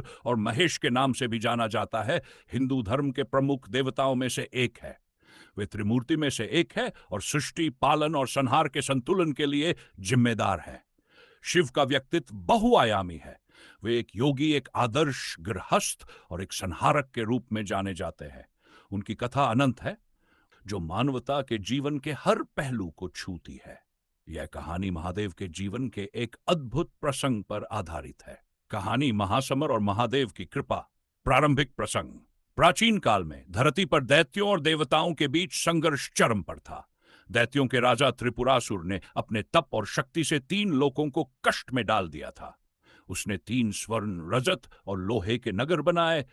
बुध और महेश के नाम से भी जाना जाता है, हिंदू धर्म के प्रमुख देवताओं में से एक है। वे त्रिमूर्ति में से एक है और सृष्टि, पालन और संहार के संतुलन के लिए जिम्मेदार है। शिव का व्यक्तित्व बहुआयामी है। वे एक योगी, एक आदर्श गृहस्थ और एक संहारक के रूप में जाने जाते हैं। उनकी कथा अनंत है, जो मानवता के जीवन के हर पहलू को छूती है। यह कहानी महादेव के जीवन के एक अद्भुत प्रसंग पर आधारित है। कहानी महासमर और महादेव की कृपा। प्रारंभिक प्रसंग। प्राचीन काल में धरती पर दैत्यों और देवताओं के बीच संघर्ष चरम पर था। दैत्यों के राजा त्रिपुरासुर ने अपने तप और शक्ति से 3 लोकों को कष्ट में डाल दिया था। उसने 3 स्वर्ण, रजत और लोहे के नगर बनाए,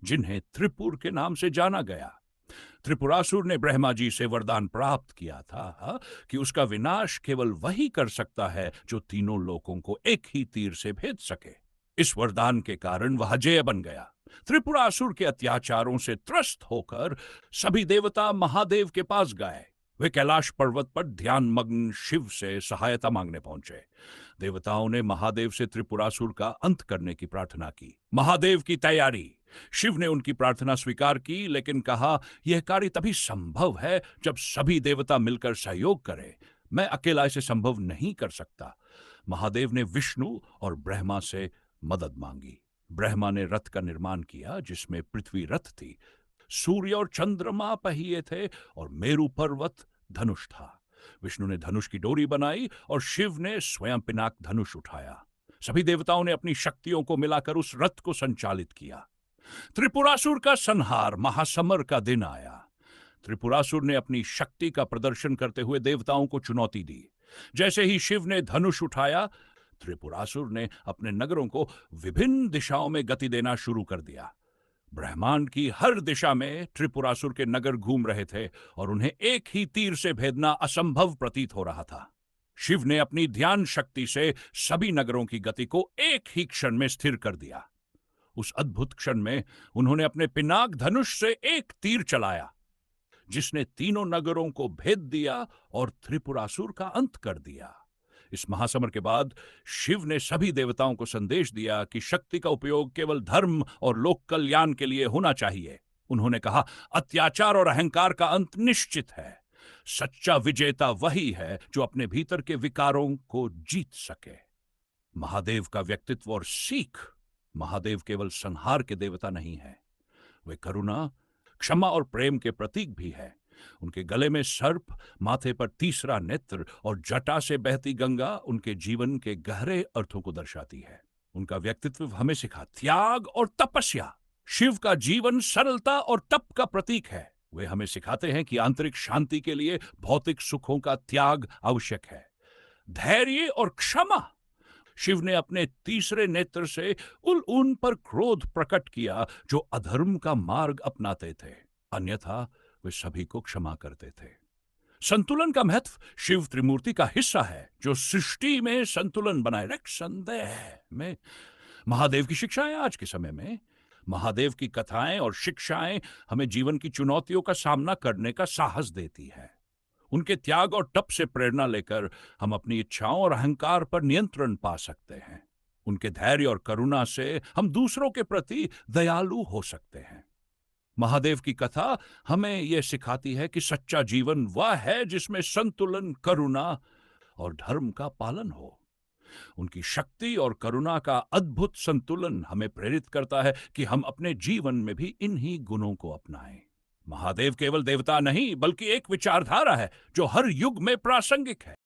जिन्हें त्रिपुर के नाम से जाना गया। त्रिपुरासुर ने ब्रह्मा जी से वरदान प्राप्त किया था कि उसका विनाश केवल वही कर सकता है जो तीनों लोकों को एक ही तीर से भेद सके। इस वरदान के कारण वह अजेय बन गया। त्रिपुरासुर के अत्याचारों से त्रस्त होकर सभी देवता महादेव के पास गए। वे कैलाश पर्वत पर ध्यान मग्न शिव से सहायता मांगने पहुंचे। देवताओं ने महादेव से त्रिपुरासुर का अंत करने की प्रार्थना की। महादेव की तैयारी। शिव ने उनकी प्रार्थना स्वीकार की, लेकिन कहा, यह कार्य तभी संभव है जब सभी देवता मिलकर सहयोग करें। मैं अकेला इसे संभव नहीं कर सकता। महादेव ने विष्णु और ब्रह्मा से मदद मांगी। ब्रह्मा ने रथ का निर्माण किया, जिसमें पृथ्वी रथ थी, सूर्य और चंद्रमा पहिए थे और मेरु पर्वत धनुष था। विष्णु ने धनुष की डोरी बनाई और शिव ने स्वयं पिनाक धनुष उठाया। सभी देवताओं ने अपनी शक्तियों को मिलाकर उस रथ को संचालित किया। त्रिपुरासुर का संहार। महासमर का दिन आया। त्रिपुरासुर ने अपनी शक्ति का प्रदर्शन करते हुए देवताओं को चुनौती दी। जैसे ही शिव ने धनुष उठाया, त्रिपुरासुर ने अपने नगरों को विभिन्न दिशाओं में गति देना शुरू कर दिया। ब्रह्मांड की हर दिशा में त्रिपुरासुर के नगर घूम रहे थे और उन्हें एक ही तीर से भेदना असंभव प्रतीत हो रहा था। शिव ने अपनी ध्यान शक्ति से सभी नगरों की गति को एक ही क्षण में स्थिर कर दिया। उस अद्भुत क्षण में उन्होंने अपने पिनाक धनुष से एक तीर चलाया, जिसने तीनों नगरों को भेद दिया और त्रिपुरासुर का अंत कर दिया। इस महासमर के बाद शिव ने सभी देवताओं को संदेश दिया कि शक्ति का उपयोग केवल धर्म और लोक कल्याण के लिए होना चाहिए। उन्होंने कहा, अत्याचार और अहंकार का अंत निश्चित है। सच्चा विजेता वही है जो अपने भीतर के विकारों को जीत सके। महादेव का व्यक्तित्व और सीख। महादेव केवल संहार के देवता नहीं है, वे करुणा, क्षमा और प्रेम के प्रतीक भी है। उनके गले में सर्प, माथे पर तीसरा नेत्र और जटा से बहती गंगा उनके जीवन के गहरे अर्थों को दर्शाती है। उनका व्यक्तित्व हमें सिखा त्याग और तपस्या। शिव का जीवन सरलता और तप का प्रतीक है। वे हमें सिखाते हैं कि आंतरिक शांति के लिए भौतिक सुखों का त्याग आवश्यक है। धैर्य और क्षमा। शिव ने अपने तीसरे नेत्र से उन पर क्रोध प्रकट किया जो अधर्म का मार्ग अपनाते थे, अन्यथा वे सभी को क्षमा करते थे। संतुलन का महत्व। शिव त्रिमूर्ति का हिस्सा है जो सृष्टि में संतुलन बनाए रख। संदेह में महादेव की शिक्षाएं। आज के समय में महादेव की कथाएं और शिक्षाएं हमें जीवन की चुनौतियों का सामना करने का साहस देती है। उनके त्याग और तप से प्रेरणा लेकर हम अपनी इच्छाओं और अहंकार पर नियंत्रण पा सकते हैं। उनके धैर्य और करुणा से हम दूसरों के प्रति दयालु हो सकते हैं। महादेव की कथा हमें यह सिखाती है कि सच्चा जीवन वह है जिसमें संतुलन, करुणा और धर्म का पालन हो। उनकी शक्ति और करुणा का अद्भुत संतुलन हमें प्रेरित करता है कि हम अपने जीवन में भी इन्हीं गुणों को अपनाएं। महादेव केवल देवता नहीं, बल्कि एक विचारधारा है जो हर युग में प्रासंगिक है।